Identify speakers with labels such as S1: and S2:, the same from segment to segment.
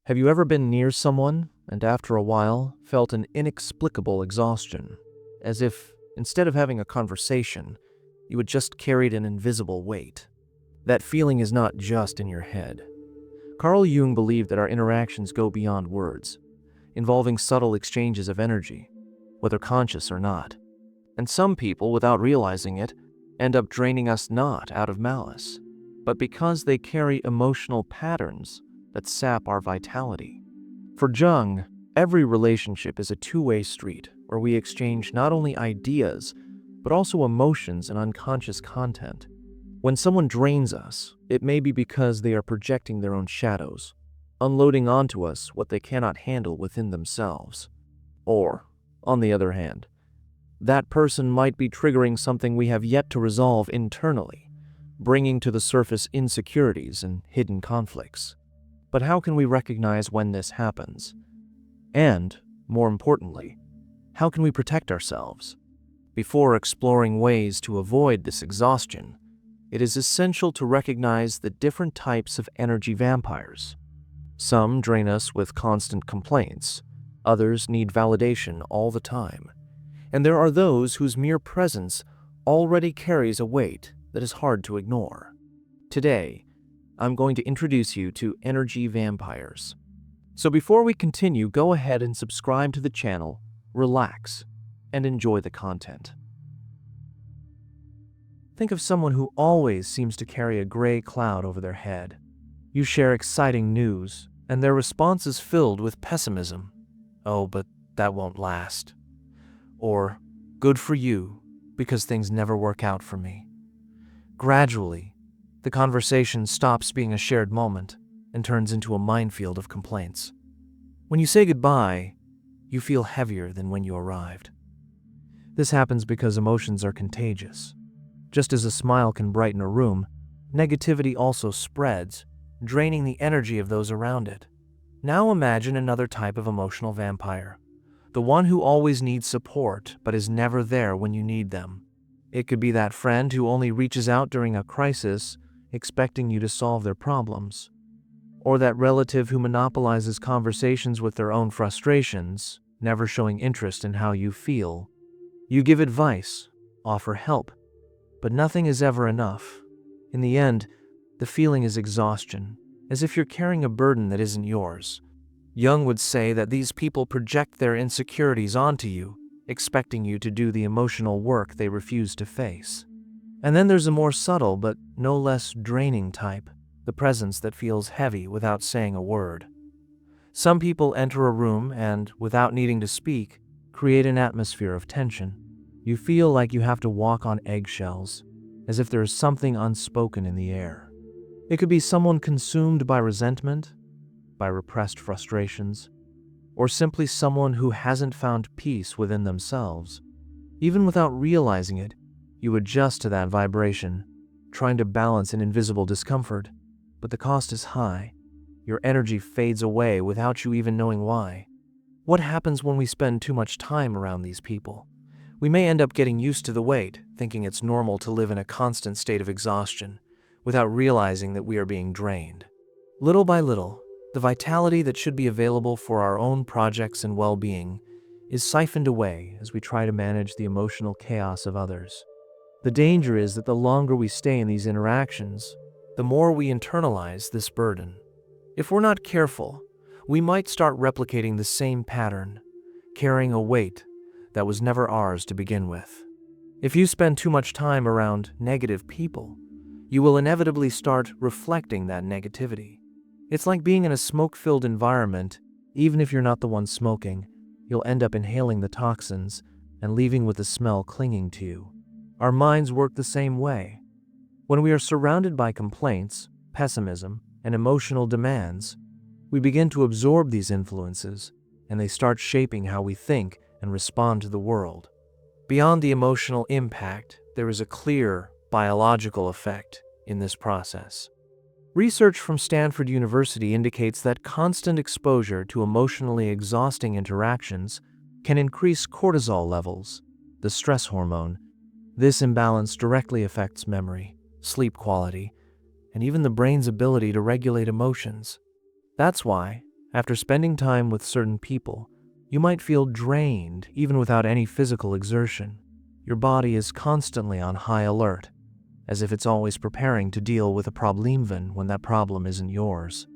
S1: Have you ever been near someone and after a while felt an inexplicable exhaustion, as if instead of having a conversation, you had just carried an invisible weight? That feeling is not just in your head. Carl Jung believed that our interactions go beyond words, involving subtle exchanges of energy, whether conscious or not. And some people, without realizing it, end up draining us not out of malice, but because they carry emotional patterns that sap our vitality. For Jung, every relationship is a two-way street where we exchange not only ideas, but also emotions and unconscious content. When someone drains us, it may be because they are projecting their own shadows, unloading onto us what they cannot handle within themselves. Or, on the other hand, that person might be triggering something we have yet to resolve internally, bringing to the surface insecurities and hidden conflicts. But how can we recognize when this happens? And, more importantly, how can we protect ourselves? Before exploring ways to avoid this exhaustion, it is essential to recognize the different types of energy vampires. Some drain us with constant complaints, others need validation all the time, and there are those whose mere presence already carries a weight that is hard to ignore. Today, I'm going to introduce you to energy vampires. So before we continue, go ahead and subscribe to the channel, relax, and enjoy the content. Think of someone who always seems to carry a gray cloud over their head. You share exciting news, and their response is filled with pessimism. "Oh, but that won't last." Or, "Good for you, because things never work out for me." Gradually, the conversation stops being a shared moment and turns into a minefield of complaints. When you say goodbye, you feel heavier than when you arrived. This happens because emotions are contagious. Just as a smile can brighten a room, negativity also spreads, draining the energy of those around it. Now imagine another type of emotional vampire, the one who always needs support but is never there when you need them. It could be that friend who only reaches out during a crisis, expecting you to solve their problems. Or that relative who monopolizes conversations with their own frustrations, never showing interest in how you feel. You give advice, offer help, but nothing is ever enough. In the end, the feeling is exhaustion, as if you're carrying a burden that isn't yours. Jung would say that these people project their insecurities onto you, expecting you to do the emotional work they refuse to face. And then there's a more subtle but no less draining type, the presence that feels heavy without saying a word. Some people enter a room and, without needing to speak, create an atmosphere of tension. You feel like you have to walk on eggshells, as if there is something unspoken in the air. It could be someone consumed by resentment, by repressed frustrations, or simply someone who hasn't found peace within themselves. Even without realizing it, you adjust to that vibration, trying to balance an invisible discomfort, but the cost is high. Your energy fades away without you even knowing why. What happens when we spend too much time around these people? We may end up getting used to the weight, thinking it's normal to live in a constant state of exhaustion, without realizing that we are being drained. Little by little, the vitality that should be available for our own projects and well-being is siphoned away as we try to manage the emotional chaos of others. The danger is that the longer we stay in these interactions, the more we internalize this burden. If we're not careful, we might start replicating the same pattern, carrying a weight that was never ours to begin with. If you spend too much time around negative people, you will inevitably start reflecting that negativity. It's like being in a smoke-filled environment. Even if you're not the one smoking, you'll end up inhaling the toxins and leaving with the smell clinging to you. Our minds work the same way. When we are surrounded by complaints, pessimism, and emotional demands, we begin to absorb these influences, and they start shaping how we think and respond to the world. Beyond the emotional impact, there is a clear biological effect in this process. Research from Stanford University indicates that constant exposure to emotionally exhausting interactions can increase cortisol levels, the stress hormone. This imbalance directly affects memory, sleep quality, and even the brain's ability to regulate emotions. That's why, After spending time with certain people, you might feel drained even without any physical exertion. Your body is constantly on high alert, as if it's always preparing to deal with a problemen when that problem isn't yours.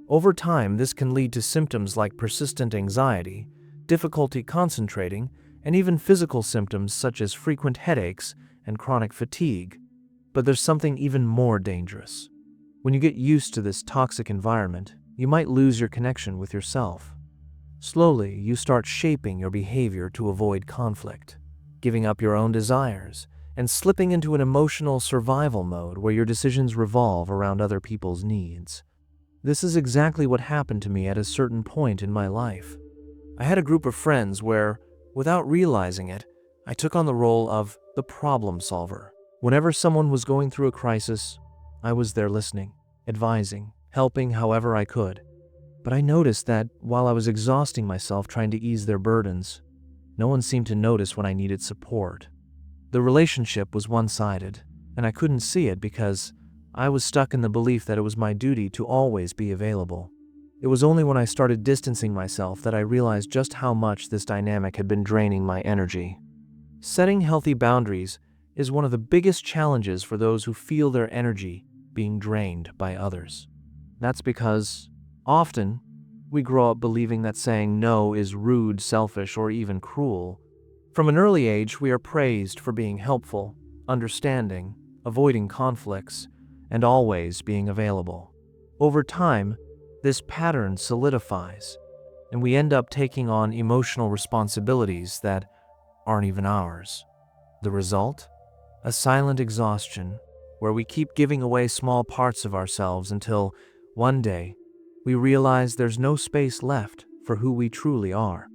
S1: Over time, this can lead to symptoms like persistent anxiety, difficulty concentrating, and even physical symptoms such as frequent headaches and chronic fatigue. But there's something even more dangerous. When you get used to this toxic environment, you might lose your connection with yourself. Slowly, you start shaping your behavior to avoid conflict, giving up your own desires, and slipping into an emotional survival mode where your decisions revolve around other people's needs. This is exactly what happened to me at a certain point in my life. I had a group of friends where, without realizing it, I took on the role of the problem solver. Whenever someone was going through a crisis, I was there listening, advising, helping however I could. But I noticed that while I was exhausting myself trying to ease their burdens, no one seemed to notice when I needed support. The relationship was one-sided, and I couldn't see it because I was stuck in the belief that it was my duty to always be available. It was only when I started distancing myself that I realized just how much this dynamic had been draining my energy. Setting healthy boundaries is one of the biggest challenges for those who feel their energy being drained by others. That's because, often, we grow up believing that saying no is rude, selfish, or even cruel. From an early age, we are praised for being helpful, understanding, avoiding conflicts, and always being available. Over time, this pattern solidifies, and we end up taking on emotional responsibilities that aren't even ours. The result? A silent exhaustion, where we keep giving away small parts of ourselves until, one day, we realize there's no space left for who we truly are.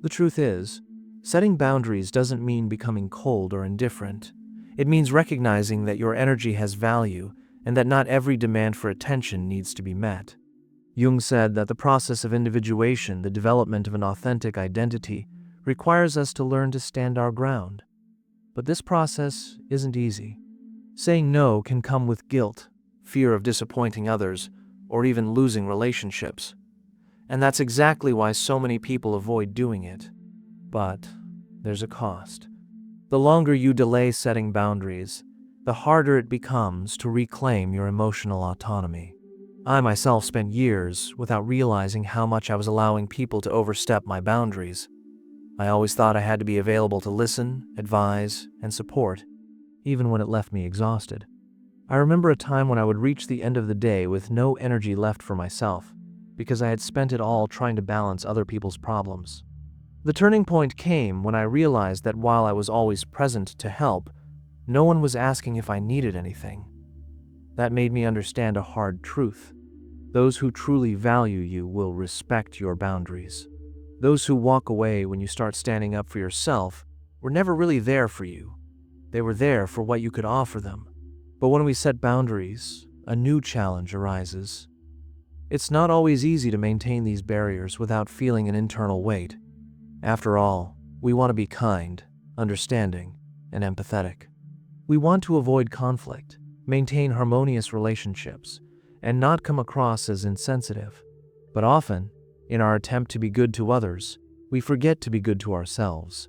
S1: The truth is, setting boundaries doesn't mean becoming cold or indifferent. It means recognizing that your energy has value and that not every demand for attention needs to be met. Jung said that the process of individuation, the development of an authentic identity, requires us to learn to stand our ground. But this process isn't easy. Saying no can come with guilt, fear of disappointing others, or even losing relationships. And that's exactly why so many people avoid doing it. But there's a cost. The longer you delay setting boundaries, the harder it becomes to reclaim your emotional autonomy. I myself spent years without realizing how much I was allowing people to overstep my boundaries. I always thought I had to be available to listen, advise, and support, even when it left me exhausted. I remember a time when I would reach the end of the day with no energy left for myself, because I had spent it all trying to balance other people's problems. The turning point came when I realized that while I was always present to help, no one was asking if I needed anything. That made me understand a hard truth. Those who truly value you will respect your boundaries. Those who walk away when you start standing up for yourself were never really there for you. They were there for what you could offer them. But when we set boundaries, a new challenge arises. It's not always easy to maintain these barriers without feeling an internal weight. After all, we want to be kind, understanding, and empathetic. We want to avoid conflict, maintain harmonious relationships, and not come across as insensitive. But often, in our attempt to be good to others, we forget to be good to ourselves.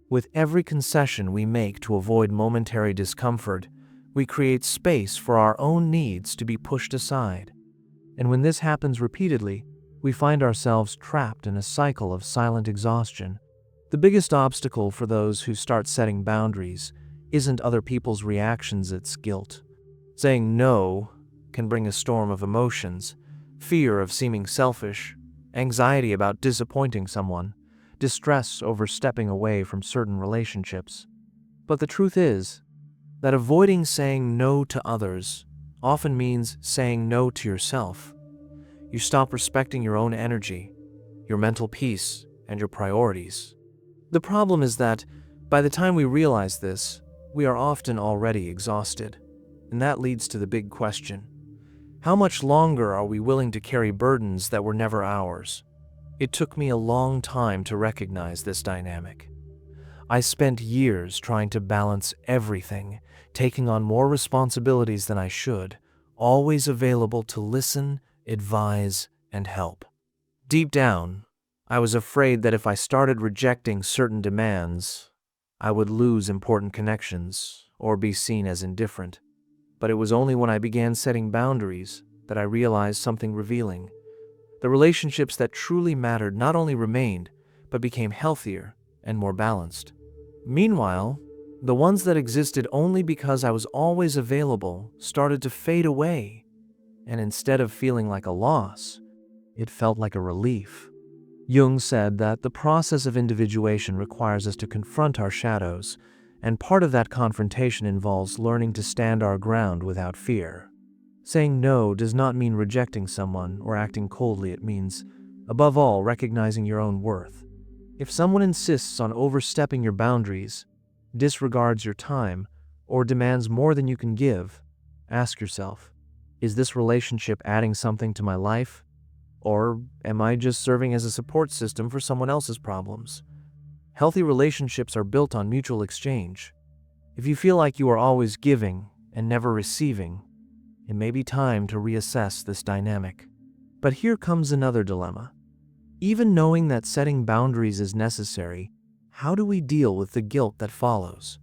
S1: With every concession we make to avoid momentary discomfort, we create space for our own needs to be pushed aside. And when this happens repeatedly, we find ourselves trapped in a cycle of silent exhaustion. The biggest obstacle for those who start setting boundaries isn't other people's reactions, it's guilt. Saying no can bring a storm of emotions: fear of seeming selfish, anxiety about disappointing someone, distress over stepping away from certain relationships. But the truth is that avoiding saying no to others often means saying no to yourself. You stop respecting your own energy, your mental peace, and your priorities. The problem is that by the time we realize this, we are often already exhausted. And that leads to the big question: how much longer are we willing to carry burdens that were never ours? It took me a long time to recognize this dynamic. I spent years trying to balance everything, taking on more responsibilities than I should, always available to listen, advise, and help. Deep down, I was afraid that if I started rejecting certain demands, I would lose important connections or be seen as indifferent. But it was only when I began setting boundaries that I realized something revealing. The relationships that truly mattered not only remained, but became healthier and more balanced. Meanwhile, the ones that existed only because I was always available started to fade away, and instead of feeling like a loss, it felt like a relief. Jung said that the process of individuation requires us to confront our shadows, and part of that confrontation involves learning to stand our ground without fear. Saying no does not mean rejecting someone or acting coldly. It means, above all, recognizing your own worth. If someone insists on overstepping your boundaries, disregards your time, or demands more than you can give, ask yourself, is this relationship adding something to my life? Or am I just serving as a support system for someone else's problems? Healthy relationships are built on mutual exchange. If you feel like you are always giving and never receiving, it may be time to reassess this dynamic. But here comes another dilemma. Even knowing that setting boundaries is necessary, how do we deal with the guilt that follows?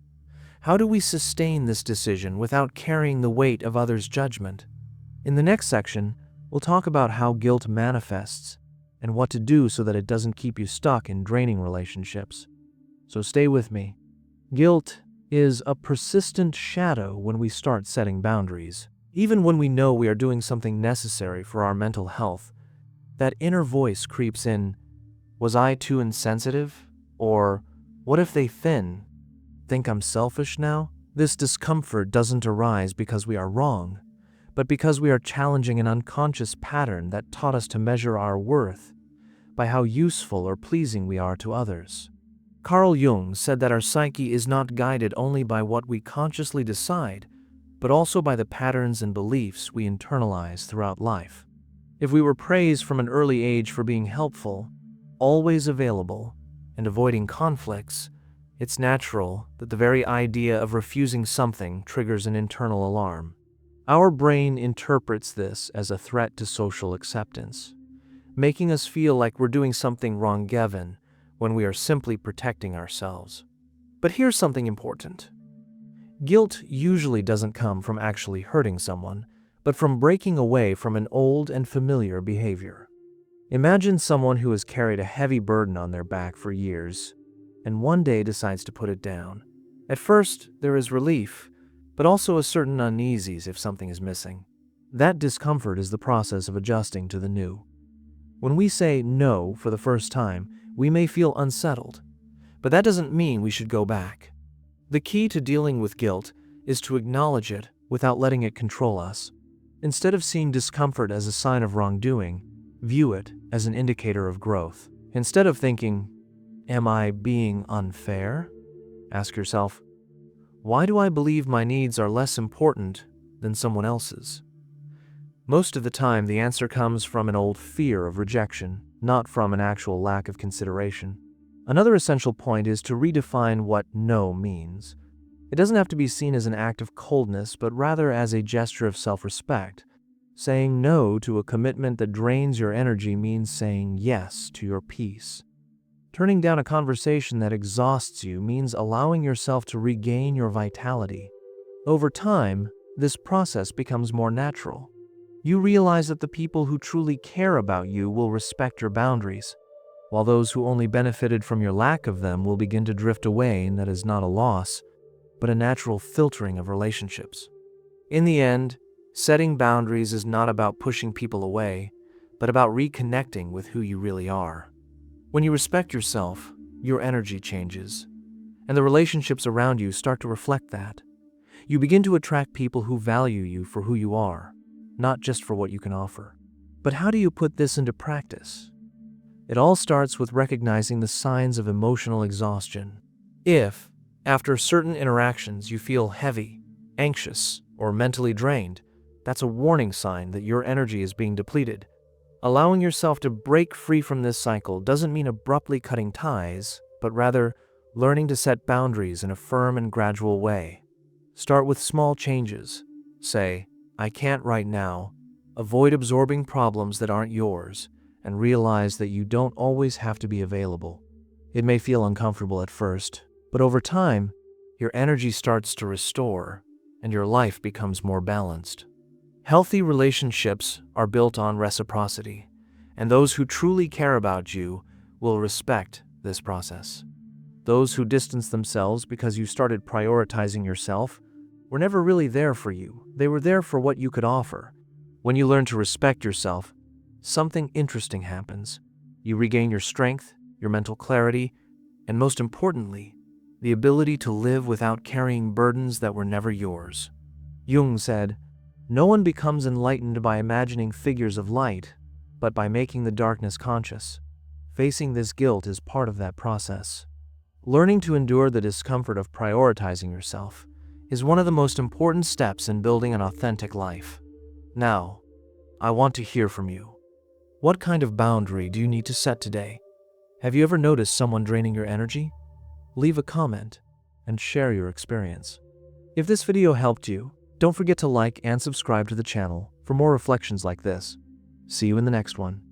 S1: How do we sustain this decision without carrying the weight of others' judgment? In the next section, we'll talk about how guilt manifests and what to do so that it doesn't keep you stuck in draining relationships. So stay with me. Guilt is a persistent shadow when we start setting boundaries. Even when we know we are doing something necessary for our mental health, that inner voice creeps in. Was I too insensitive? Or what if they think I'm selfish now? This discomfort doesn't arise because we are wrong, but because we are challenging an unconscious pattern that taught us to measure our worth by how useful or pleasing we are to others. Carl Jung said that our psyche is not guided only by what we consciously decide, but also by the patterns and beliefs we internalize throughout life. If we were praised from an early age for being helpful, always available, and avoiding conflicts, it's natural that the very idea of refusing something triggers an internal alarm. Our brain interprets this as a threat to social acceptance, making us feel like we're doing something wrong given when we are simply protecting ourselves. But here's something important. Guilt usually doesn't come from actually hurting someone, but from breaking away from an old and familiar behavior. Imagine someone who has carried a heavy burden on their back for years, and one day decides to put it down. At first, there is relief, but also a certain uneasiness if something is missing. That discomfort is the process of adjusting to the new. When we say no for the first time, we may feel unsettled, but that doesn't mean we should go back. The key to dealing with guilt is to acknowledge it without letting it control us. Instead of seeing discomfort as a sign of wrongdoing, view it as an indicator of growth. Instead of thinking, am I being unfair? Ask yourself, why do I believe my needs are less important than someone else's? Most of the time, the answer comes from an old fear of rejection, not from an actual lack of consideration. Another essential point is to redefine what no means. It doesn't have to be seen as an act of coldness, but rather as a gesture of self-respect. Saying no to a commitment that drains your energy means saying yes to your peace. Turning down a conversation that exhausts you means allowing yourself to regain your vitality. Over time, this process becomes more natural. You realize that the people who truly care about you will respect your boundaries, while those who only benefited from your lack of them will begin to drift away, and that is not a loss, but a natural filtering of relationships. In the end, setting boundaries is not about pushing people away, but about reconnecting with who you really are. When you respect yourself, your energy changes, and the relationships around you start to reflect that. You begin to attract people who value you for who you are, not just for what you can offer. But how do you put this into practice? It all starts with recognizing the signs of emotional exhaustion. If, after certain interactions, you feel heavy, anxious, or mentally drained, that's a warning sign that your energy is being depleted. Allowing yourself to break free from this cycle doesn't mean abruptly cutting ties, but rather learning to set boundaries in a firm and gradual way. Start with small changes. Say, I can't right now. Avoid absorbing problems that aren't yours, and realize that you don't always have to be available. It may feel uncomfortable at first, but over time, your energy starts to restore and your life becomes more balanced. Healthy relationships are built on reciprocity, and those who truly care about you will respect this process. Those who distance themselves because you started prioritizing yourself were never really there for you. They were there for what you could offer. When you learn to respect yourself, something interesting happens. You regain your strength, your mental clarity, and most importantly, the ability to live without carrying burdens that were never yours. Jung said, "No one becomes enlightened by imagining figures of light, but by making the darkness conscious." Facing this guilt is part of that process. Learning to endure the discomfort of prioritizing yourself is one of the most important steps in building an authentic life. Now, I want to hear from you. What kind of boundary do you need to set today? Have you ever noticed someone draining your energy? Leave a comment and share your experience. If this video helped you, don't forget to like and subscribe to the channel for more reflections like this. See you in the next one.